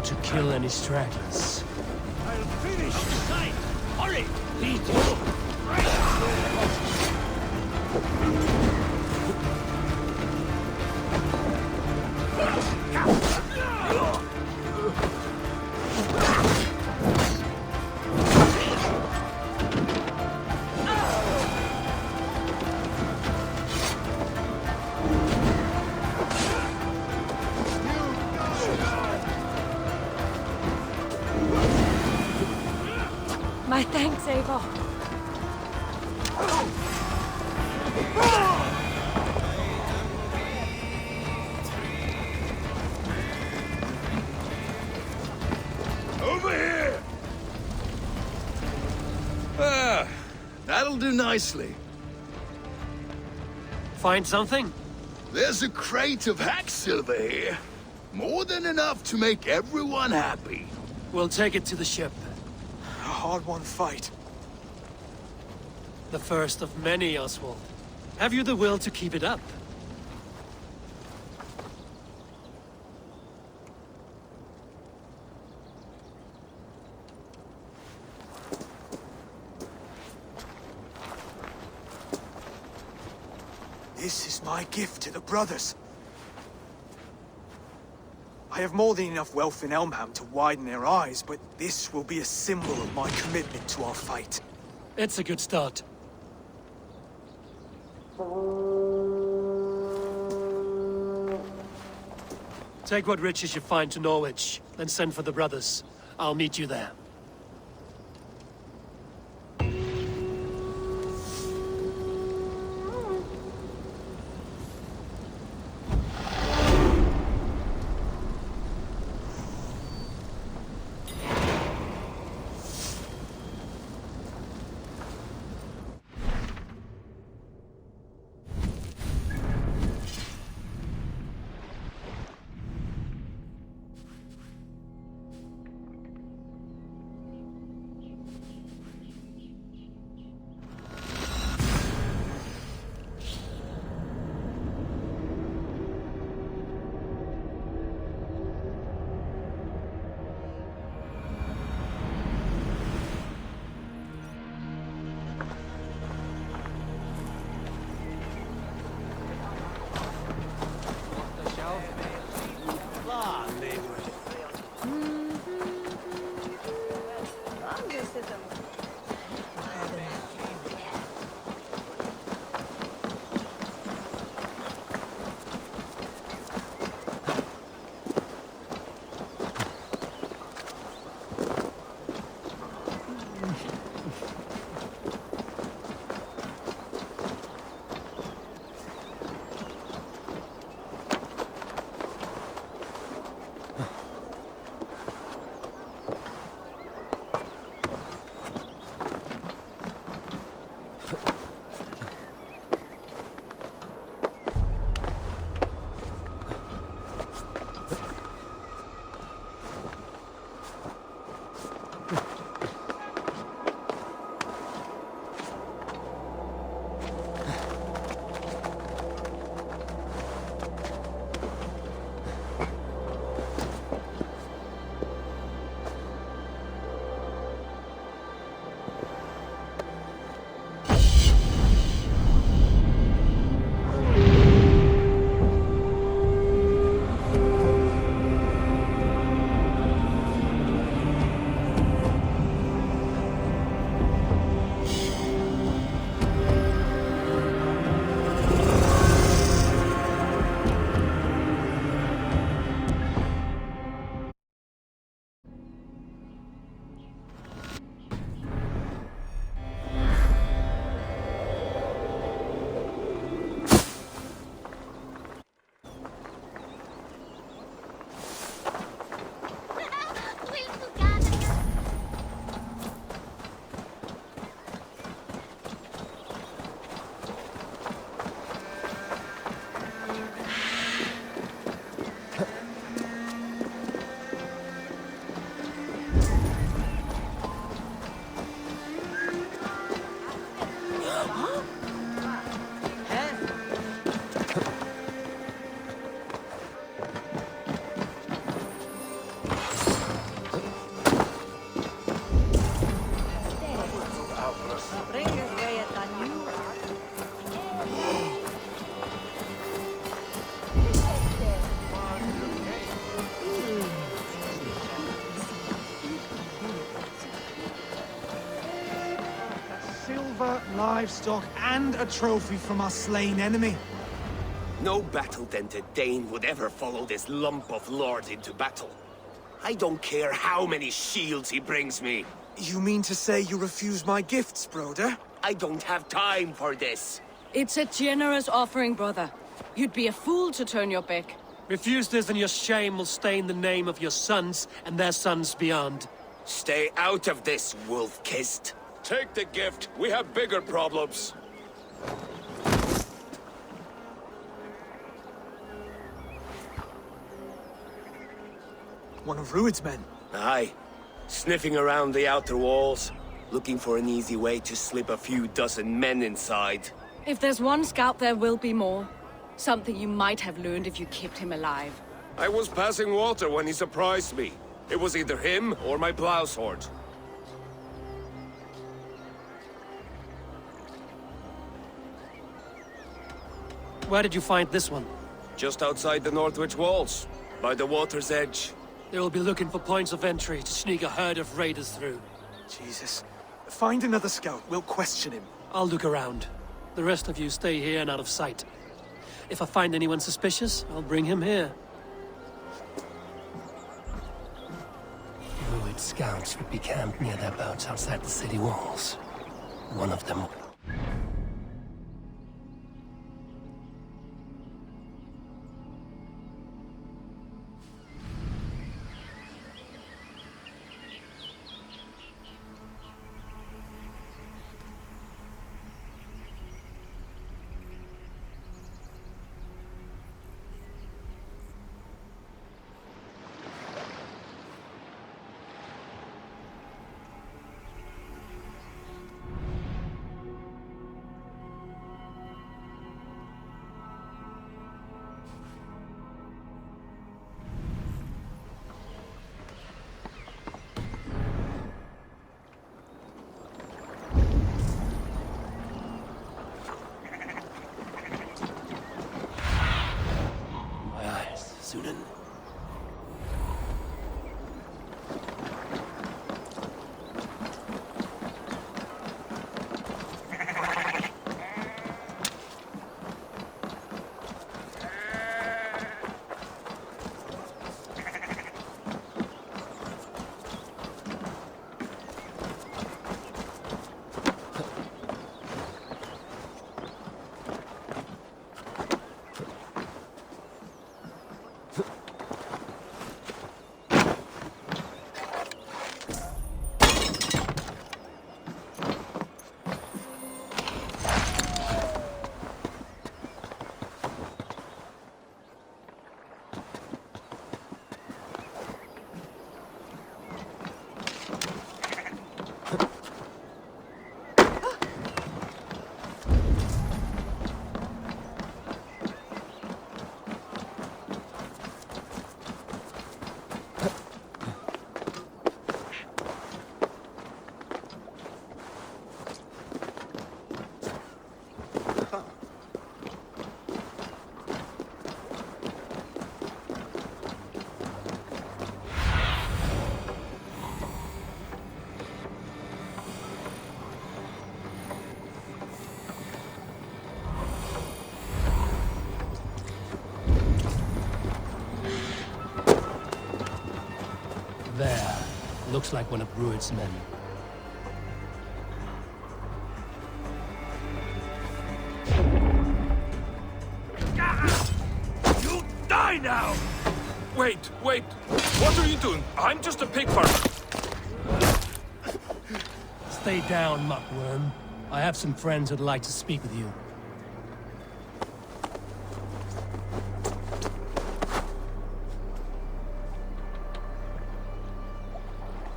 to kill any stragglers. I'll finish the fight! Hurry! Lead My thanks, Ava. over here! Ah, that'll do nicely. Find something? There's a crate of hack silver here. More than enough to make everyone happy. We'll take it to the ship. A hard-won fight. The first of many, Oswald. Have you the will to keep it up? This is my gift to the brothers. I have more than enough wealth in Elmham to widen their eyes, but this will be a symbol of my commitment to our fight. It's a good start. Take what riches you find to Norwich, then send for the brothers. I'll meet you there. silver, livestock, and a trophy from our slain enemy. No battle-dented Dane would ever follow this lump of lord into battle. I don't care how many shields he brings me. You mean to say you refuse my gifts, broder? I don't have time for this. It's a generous offering, brother. You'd be a fool to turn your back. Refuse this and your shame will stain the name of your sons and their sons beyond. Stay out of this, wolf-kissed. Take the gift. We have bigger problems. One of Rued's men. Aye. Sniffing around the outer walls, looking for an easy way to slip a few dozen men inside. If there's one scout, there will be more. Something you might have learned if you kept him alive. I was passing water when he surprised me. It was either him or my plow sword. Where did you find this one? Just outside the Northwich walls, by the water's edge. They will be looking for points of entry to sneak a herd of raiders through. Jesus. Find another scout. We'll question him. I'll look around. The rest of you stay here and out of sight. If I find anyone suspicious, I'll bring him here. Druid scouts would be camped near their boats outside the city walls. One of them... Sunan. There. Looks like one of Rued's men. You die now! Wait. What are you doing? I'm just a pig farmer. Stay down, muckworm. I have some friends who'd like to speak with you.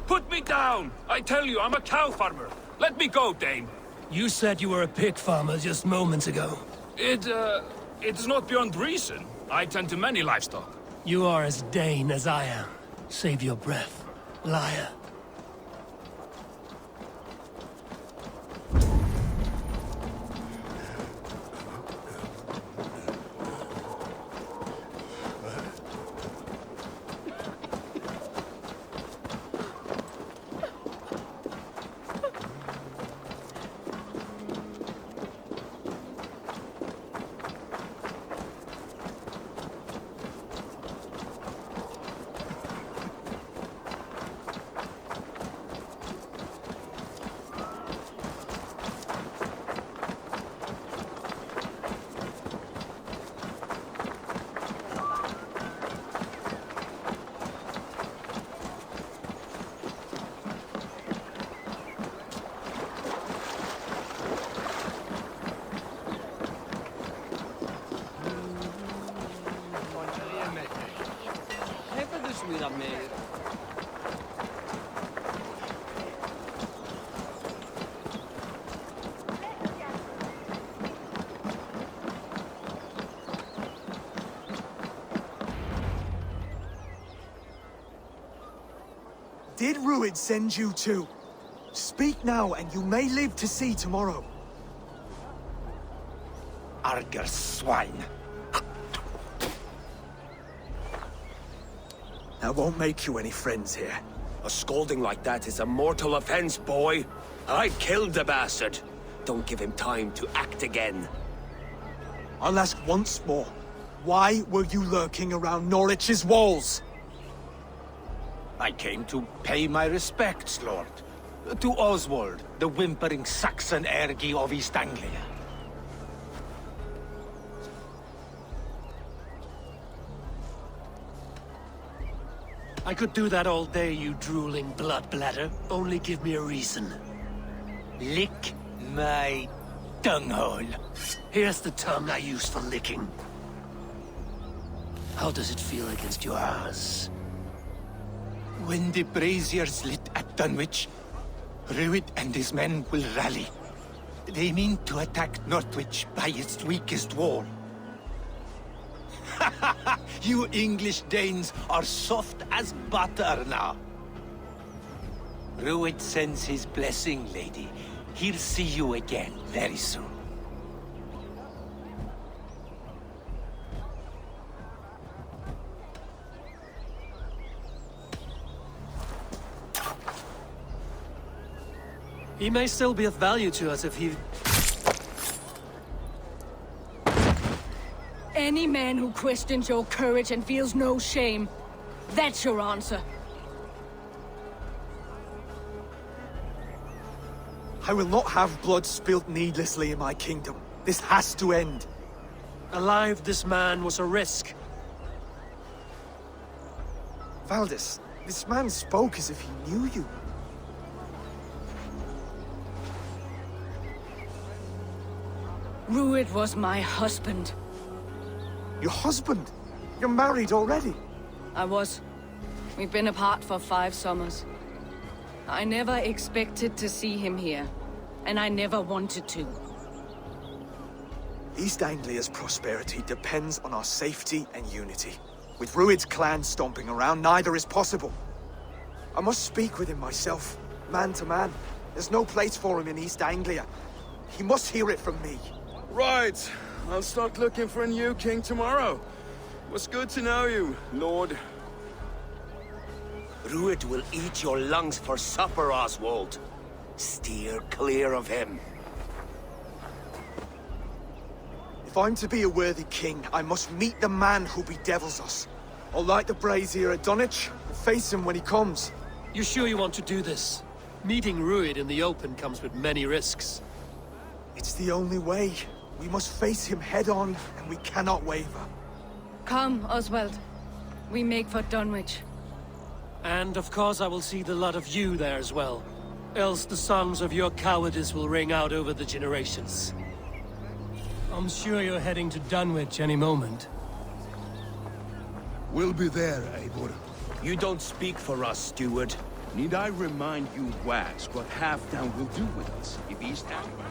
Put me down! I tell you, I'm a cow farmer. Let me go, Dane. You said you were a pig farmer just moments ago. It is not beyond reason. I tend to many livestock. You are as Dane as I am. Save your breath, liar. Did Ruid send you too? Speak now, and you may live to see tomorrow. Arger swine. That won't make you any friends here. A scolding like that is a mortal offense, boy. I killed the bastard. Don't give him time to act again. I'll ask once more. Why were you lurking around Norwich's walls? I came to pay my respects, Lord. To Oswald, the whimpering Saxon ergi of East Anglia. I could do that all day, you drooling blood bladder. Only give me a reason. Lick my tonguehole. Here's the tongue I use for licking. How does it feel against yours? When the braziers lit at Dunwich, Ruid and his men will rally. They mean to attack Northwich by its weakest wall. You English Danes are soft as butter now. Ruid sends his blessing, lady. He'll see you again very soon. He may still be of value to us if he... Any man who questions your courage and feels no shame, that's your answer. I will not have blood spilt needlessly in my kingdom. This has to end. Alive, this man was a risk. Valdis, this man spoke as if he knew you. Ruid was my husband. Your husband? You're married already? I was. We've been apart for 5 summers. I never expected to see him here, and I never wanted to. East Anglia's prosperity depends on our safety and unity. With Ruid's clan stomping around, neither is possible. I must speak with him myself, man to man. There's no place for him in East Anglia. He must hear it from me. Right. I'll start looking for a new king tomorrow. It was good to know you, Lord. Ruid will eat your lungs for supper, Oswald. Steer clear of him. If I'm to be a worthy king, I must meet the man who bedevils us. I'll light the brazier at Dunwich and face him when he comes. You sure you want to do this? Meeting Ruid in the open comes with many risks. It's the only way. We must face him head-on, and we cannot waver. Come, Oswald. We make for Dunwich. And of course I will see the lot of you there as well. Else the songs of your cowardice will ring out over the generations. I'm sure you're heading to Dunwich any moment. We'll be there, Eivor. You don't speak for us, steward. Need I remind you, Wags, what Halfdown will do with us if East Anglia...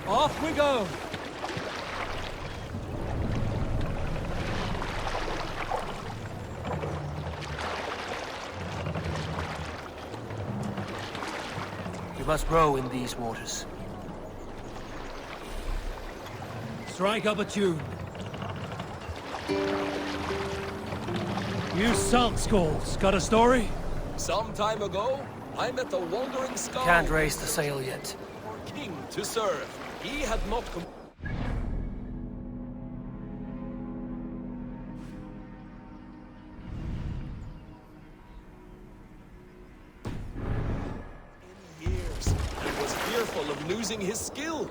Off we go! We must row in these waters. Strike up a tune. You salt skulls, got a story? Some time ago, I met a wandering scout. Can't raise the sail yet. King to serve. He had not fearful of losing his skill.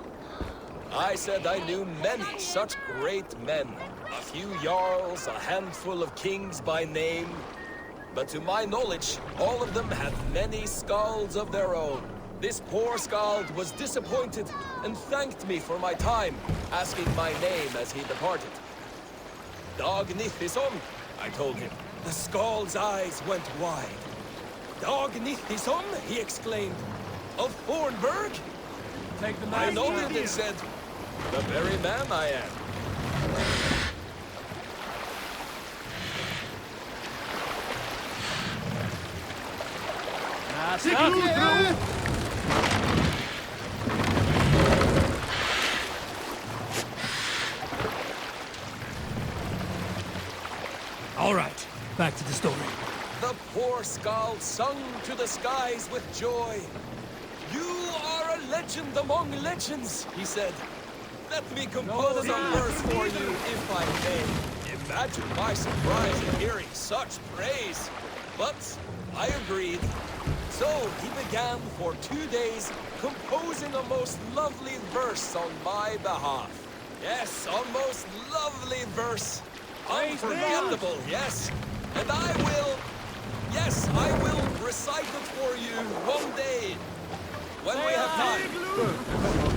I said I knew many such great men. A few jarls, a handful of kings by name. But to my knowledge, all of them had many skalds of their own. This poor skald was disappointed and thanked me for my time, asking my name as he departed. Dag Nithison, I told him. The skald's eyes went wide. Dag Nithison, he exclaimed. Of Thornburg? Take the I knife. nodded and said, the very man I am. All right, back to the story. The poor skald sung to the skies with joy. You are a legend among legends, he said. Let me compose a verse for you, if I may. Imagine my surprise at hearing such praise. But I agreed. So he began for 2 days composing a most lovely verse on my behalf. Yes, a most lovely verse. Unforgettable, yes. And I will recite it for you one day, when we have time.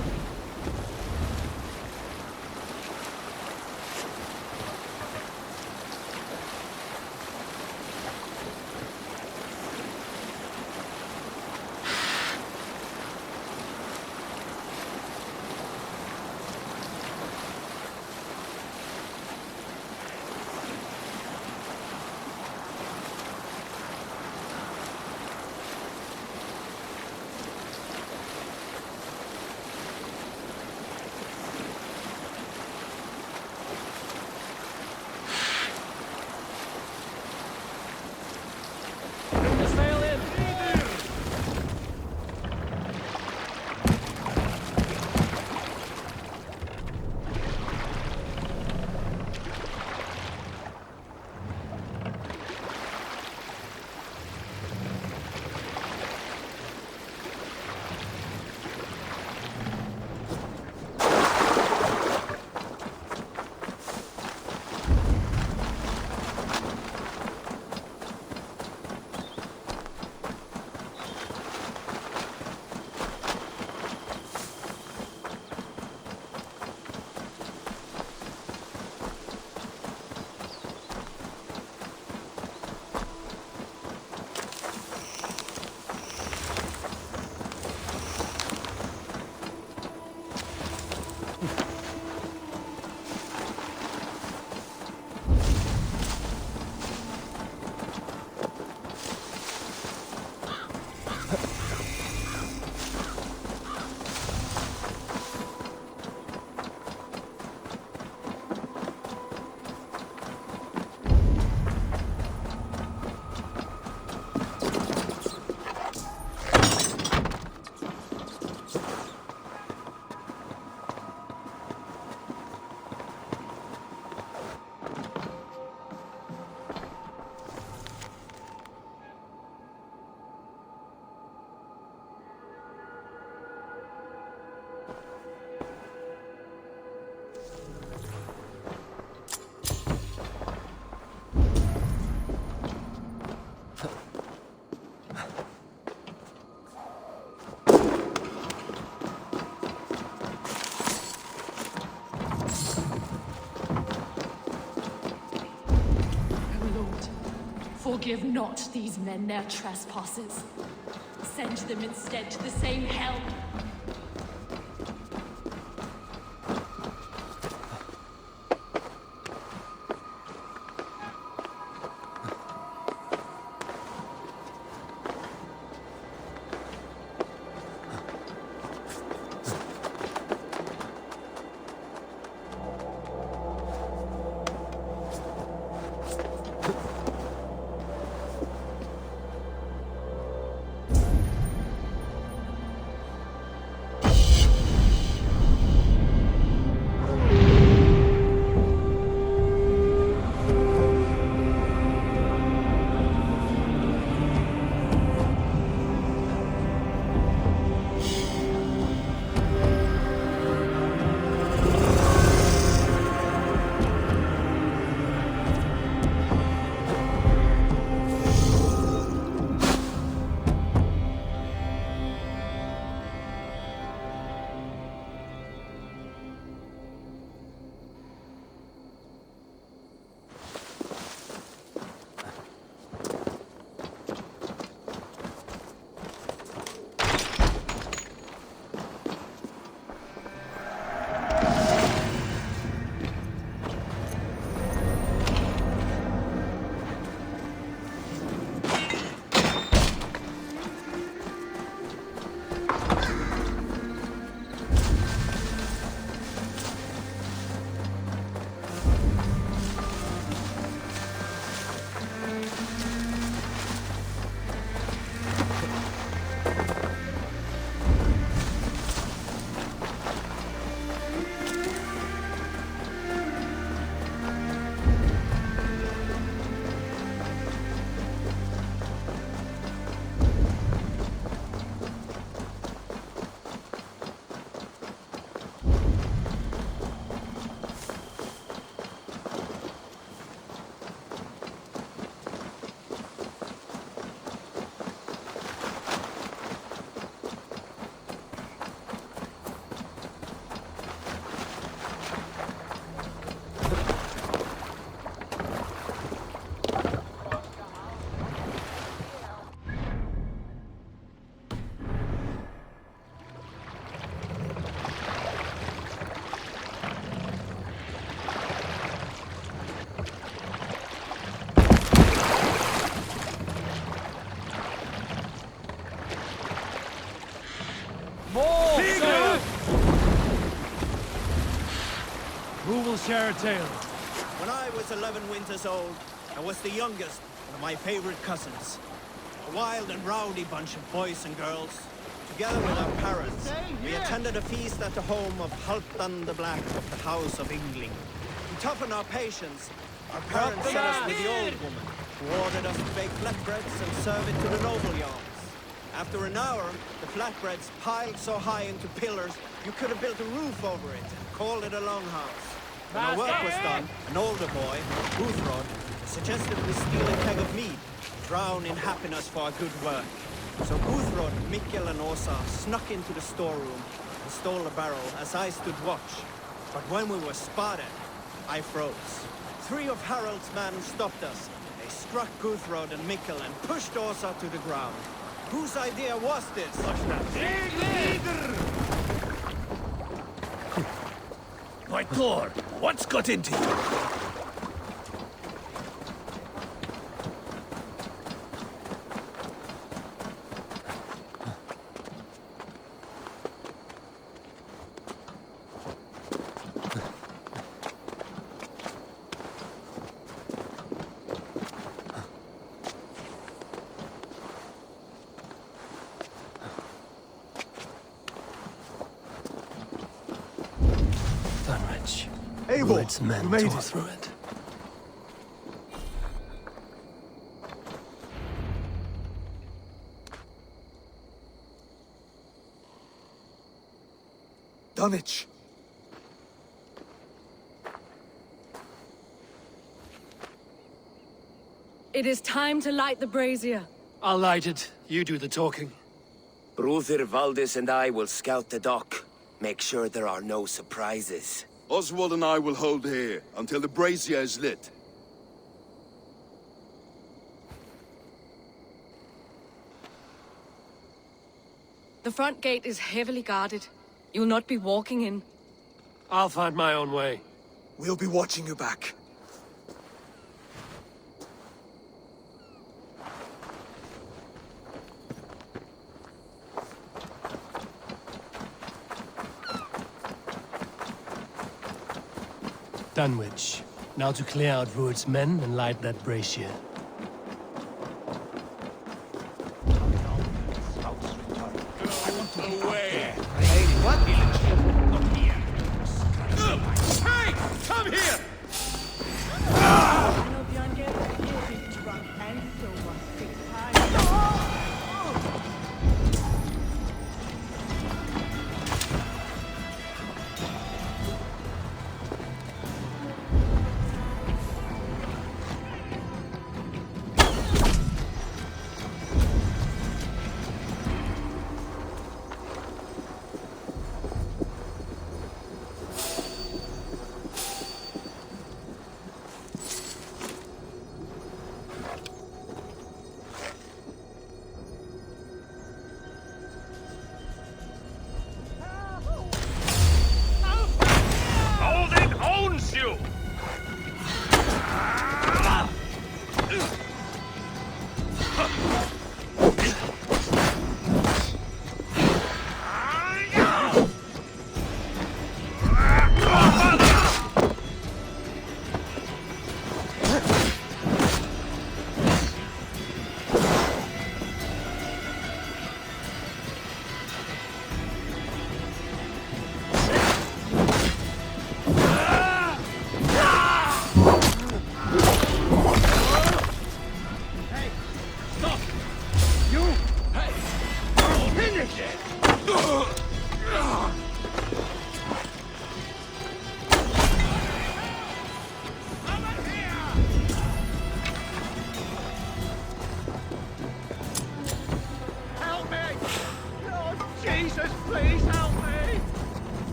Forgive not these men their trespasses. Send them instead to the same hell. will share a tale. When I was 11 winters old, I was the youngest of my favorite cousins. A wild and rowdy bunch of boys and girls. Together with our parents, we attended a feast at the home of Halfdan the Black of the House of Engling. To toughen our patience, our parents set us with the old woman, who ordered us to bake flatbreads and serve it to the noble yards. After an hour, the flatbreads piled so high into pillars, you could have built a roof over it and called it a longhouse. When our work was done, an older boy, Boothrod, suggested we steal a keg of mead, drown in happiness for our good work. So Boothrod, Mikkel and Åsa snuck into the storeroom and stole a barrel as I stood watch. But when we were spotted, I froze. 3 of Harald's men stopped us. They struck Boothrod and Mikkel and pushed Åsa to the ground. Whose idea was this? My Thor, what's got into you? Rued's men tore through it. Dunwich! It is time to light the brazier. I'll light it. You do the talking. Brother Valdis and I will scout the dock. Make sure there are no surprises. Oswald and I will hold here until the brazier is lit. The front gate is heavily guarded. You'll not be walking in. I'll find my own way. We'll be watching you back. Dunwich. Now to clear out Rued's men and light that brazier. Away! What? Hey! Come here!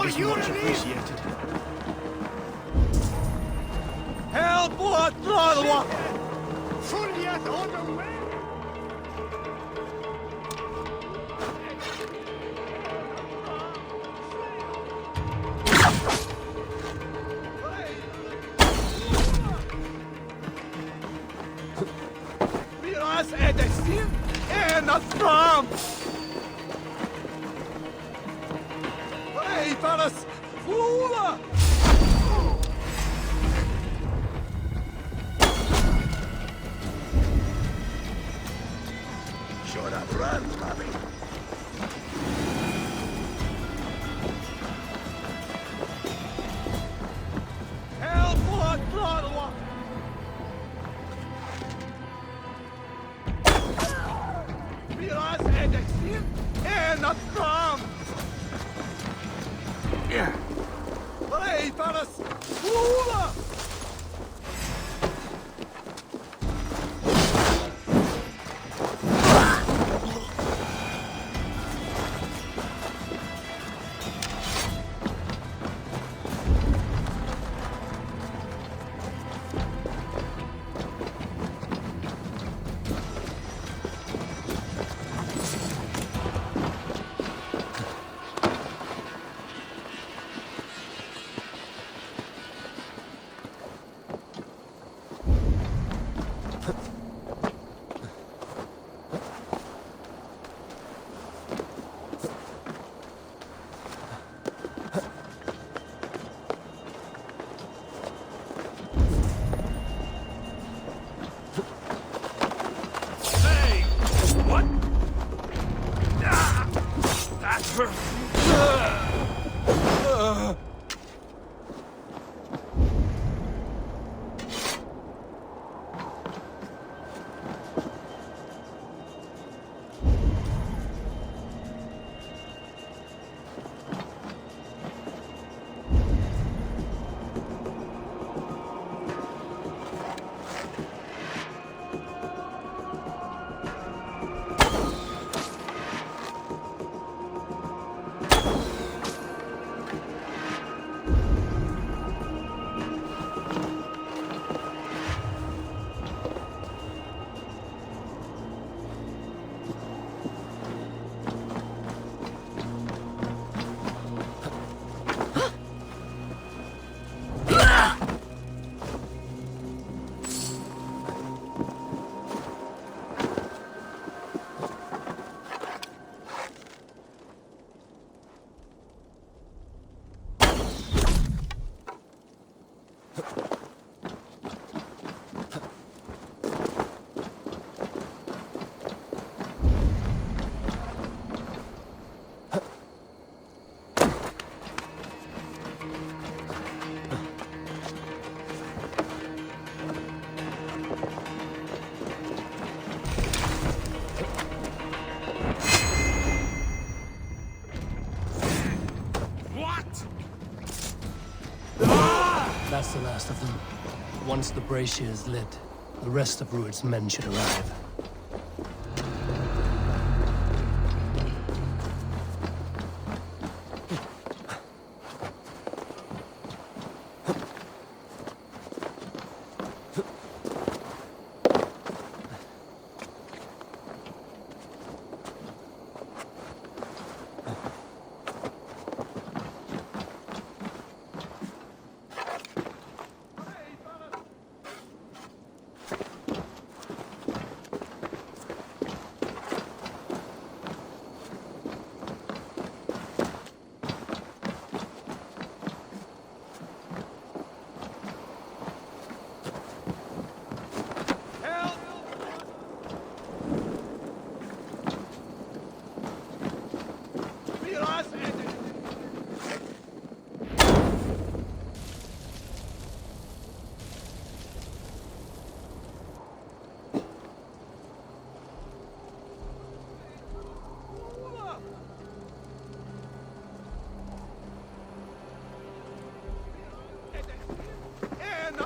It is much appreciated. Help! What? Miras edestim enastram. Hey, Paras! Fula! Shut up, run, Bobby. Help! What? Miras edestim enastram. Yeah. Hey, Paras! Fula! Hey! What? Ah! That hurt. That's the last of them. Once the brazier is lit, the rest of Rued's men should arrive.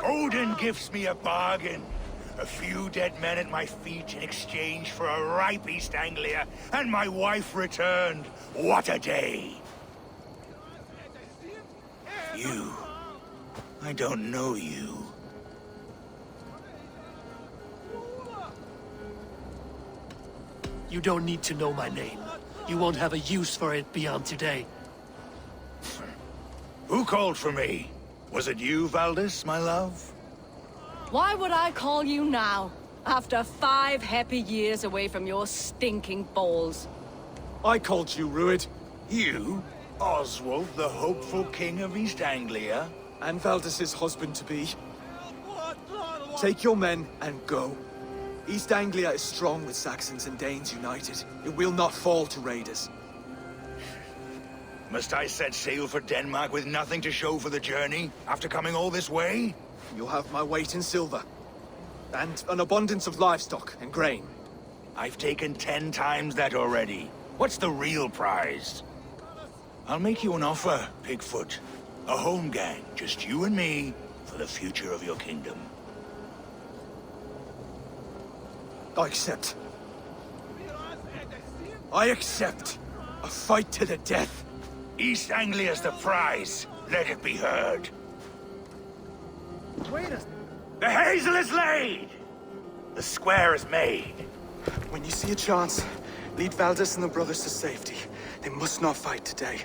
Odin gives me a bargain. A few dead men at my feet in exchange for a ripe East Anglia, and my wife returned. What a day! You. I don't know you. You don't need to know my name. You won't have a use for it beyond today. Who called for me? Was it you, Valdis, my love? Why would I call you now, after 5 happy years away from your stinking balls? I called you, Ruid. You? Oswald, the hopeful king of East Anglia? And Valdis's husband-to-be. Take your men and go. East Anglia is strong with Saxons and Danes united. It will not fall to raiders. Must I set sail for Denmark with nothing to show for the journey, after coming all this way? You'll have my weight in silver. And an abundance of livestock and grain. I've taken 10 times that already. What's the real prize? I'll make you an offer, Pigfoot. A home gang, just you and me, for the future of your kingdom. I accept. I accept. A fight to the death. East Anglia's the prize. Let it be heard. Wait a... The hazel is laid! The square is made. When you see a chance, lead Valdis and the brothers to safety. They must not fight today.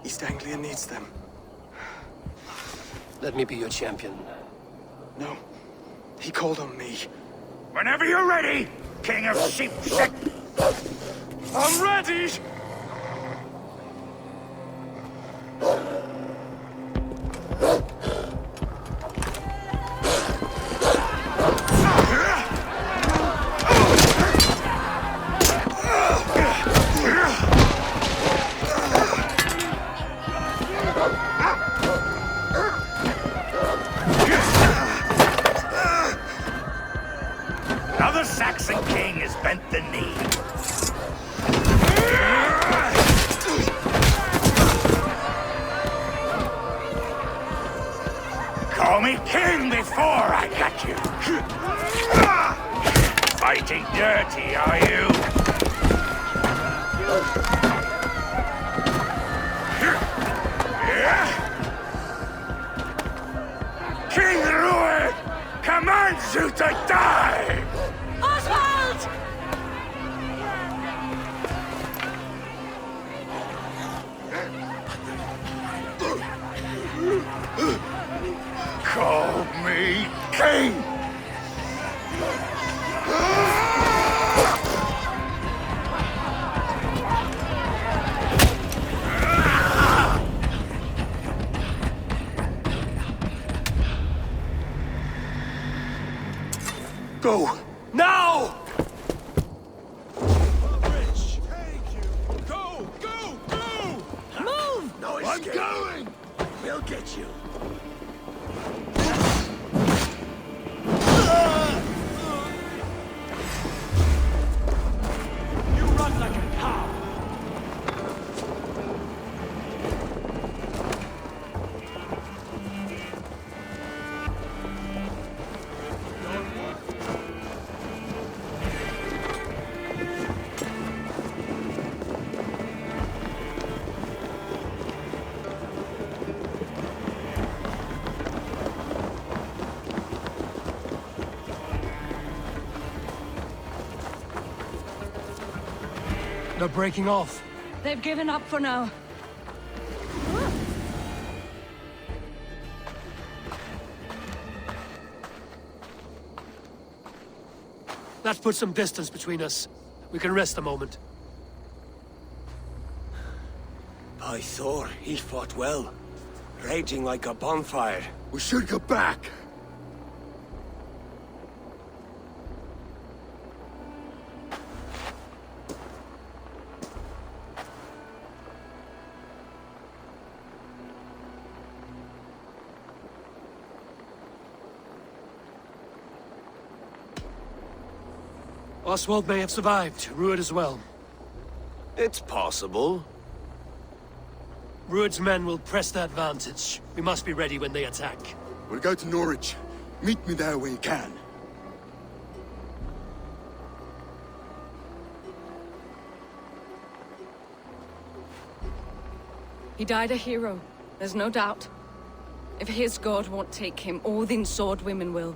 East Anglia needs them. Let me be your champion. No. He called on me. Whenever you're ready, King of Sheep Shit! I'm ready! Another Saxon king has bent the knee. Call me king before I got you. Fighting dirty, are you? King Ruid commands you to die! Oswald! Call me king! Go! Now! Go! Go! Go! Move! No I'm escape. going! We'll get you. You run like a cow. They're breaking off. They've given up for now. That puts some distance between us. We can rest a moment. By Thor, he fought well. Raging like a bonfire. We should go back. Oswald may have survived, Ruid as well. It's possible. Ruid's men will press that vantage. We must be ready when they attack. We'll go to Norwich. Meet me there when you can. He died a hero, there's no doubt. If his god won't take him, Odin's sword women will.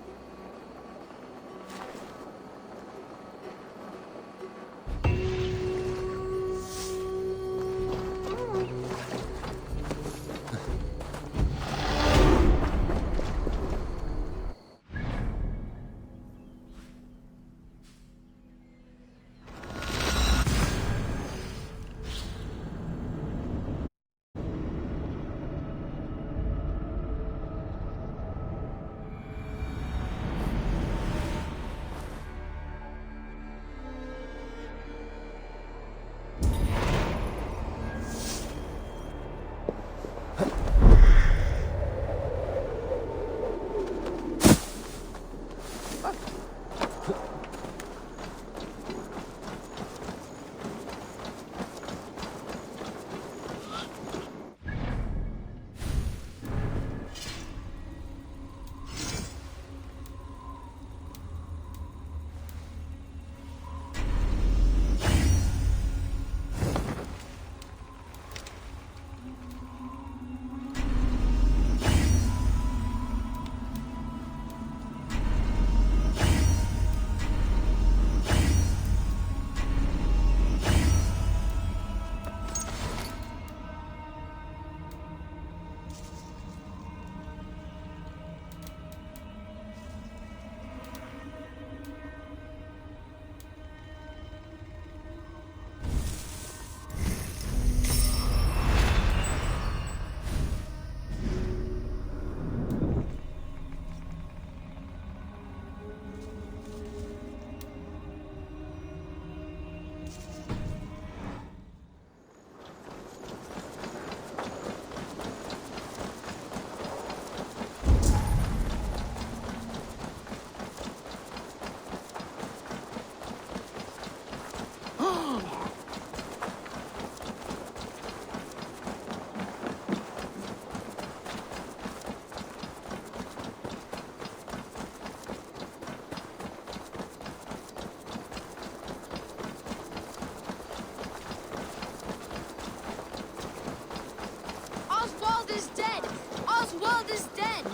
Oswald is dead! Oswald is dead!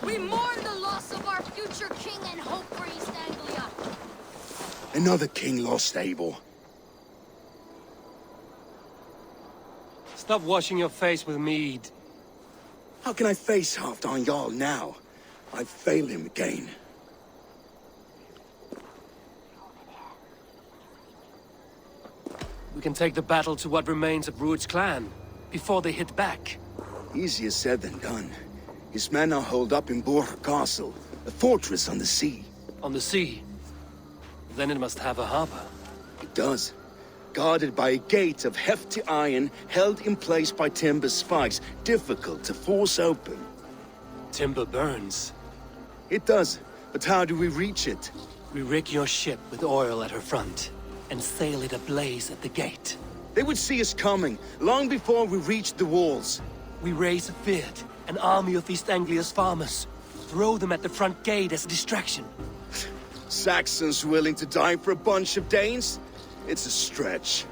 We mourn the loss of our future king and hope for East Anglia. Another king lost, Abel. Stop washing your face with mead. How can I face Halfdan Jarl now? I've failed him again. We can take the battle to what remains of Rued's clan, before they hit back. Easier said than done. His men are holed up in Borg Castle, a fortress on the sea. On the sea? Then it must have a harbor. It does. Guarded by a gate of hefty iron, held in place by timber spikes, difficult to force open. Timber burns. It does, but how do we reach it? We rig your ship with oil at her front, and sail it ablaze at the gate. They would see us coming, long before we reached the walls. We raise a Fyrd, an army of East Anglia's farmers. Throw them at the front gate as a distraction. Saxons willing to die for a bunch of Danes? It's a stretch.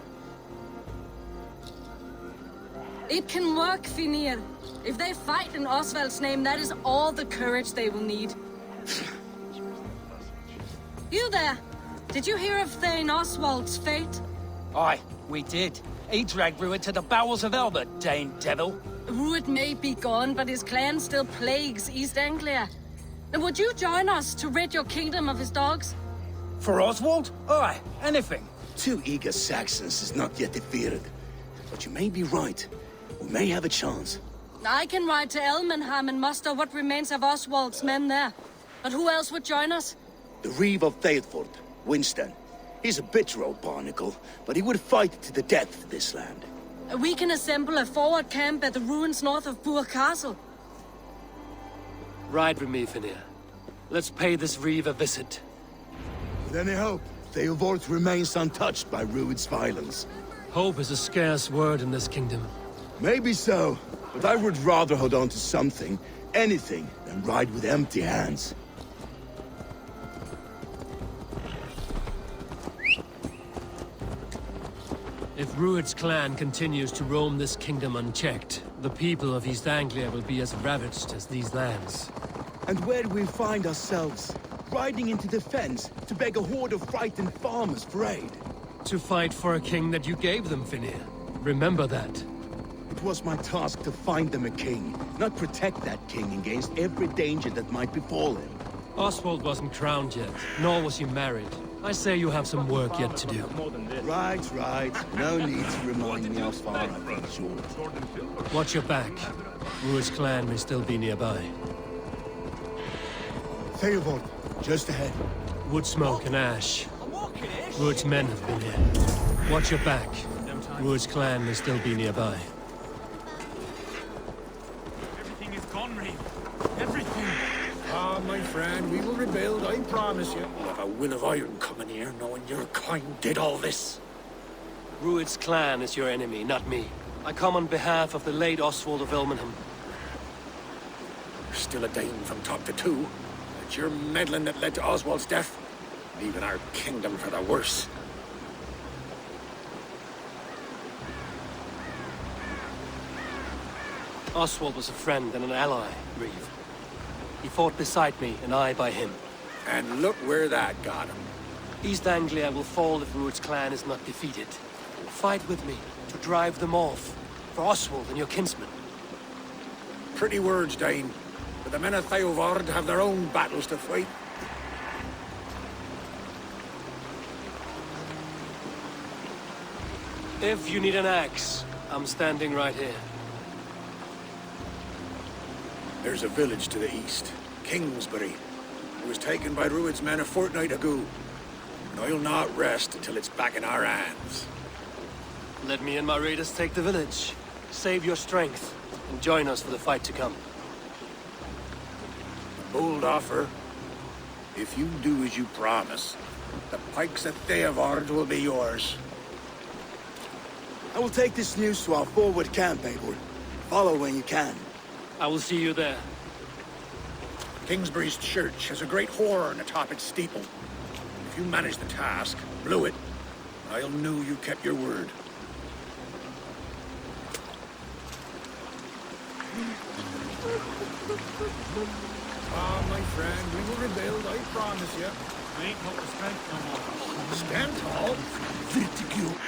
It can work, Finir. If they fight in Oswald's name, that is all the courage they will need. You there! Did you hear of Thane Oswald's fate? Aye, we did. He dragged Rued to the bowels of Elbert, Dane devil. Rued may be gone, but his clan still plagues East Anglia. Would you join us to rid your kingdom of his dogs? For Oswald? Aye, anything. 2 eager Saxons is not yet defeated. But you may be right. We may have a chance. I can ride to Elmenham and muster what remains of Oswald's men there. But who else would join us? The Reeve of Thetford, Winston. He's a bitter old barnacle, but he would fight to the death for this land. We can assemble a forward camp at the ruins north of Burr Castle. Ride with me, Finir. Let's pay this Reeve a visit. With any hope, Theodort remains untouched by Rued's violence. Hope is a scarce word in this kingdom. Maybe so, but I would rather hold on to something, anything, than ride with empty hands. If Rued's clan continues to roam this kingdom unchecked, the people of East Anglia will be as ravaged as these lands. And where do we find ourselves? Riding into defense to beg a horde of frightened farmers for aid. To fight for a king that you gave them, Finir. Remember that. It was my task to find them a king, not protect that king against every danger that might befall him. Oswald wasn't crowned yet, nor was he married. I say you have some work yet to do. Right. No need to remind me how far I've been short. Watch your back. Rued's clan may still be nearby. Theobald, just ahead. Wood smoke and ash. Rued's men have been here. Watch your back. Rued's clan may still be nearby. Everything is gone, Reeve. Everything. Ah, my friend, we will rebuild, I promise you. We'll have a will of iron coming here, knowing your kind did all this. Rued's clan is your enemy, not me. I come on behalf of the late Oswald of Ilmenham. You're still a Dane from top to two. It's your meddling that led to Oswald's death, leaving our kingdom for the worse. Oswald was a friend and an ally, Reeve. He fought beside me, and I by him. And look where that got him. East Anglia will fall if Rued's clan is not defeated. Fight with me to drive them off, for Oswald and your kinsmen. Pretty words, Dane. But the men of Theovard have their own battles to fight. If you need an axe, I'm standing right here. There's a village to the east, Kingsbury. It was taken by Rued's men a fortnight ago. And I'll not rest until it's back in our hands. Let me and my raiders take the village. Save your strength, and join us for the fight to come. Bold offer. If you do as you promise, the pikes of Theovard will be yours. I will take this news to our forward camp, Eivor. Follow when you can. I will see you there. Kingsbury's church has a great horn atop its steeple. If you manage the task, blew it, I'll know you kept your word. Ah, my friend, we will rebuild, I promise you. I ain't got the strength no more. Stand tall. Vertigo.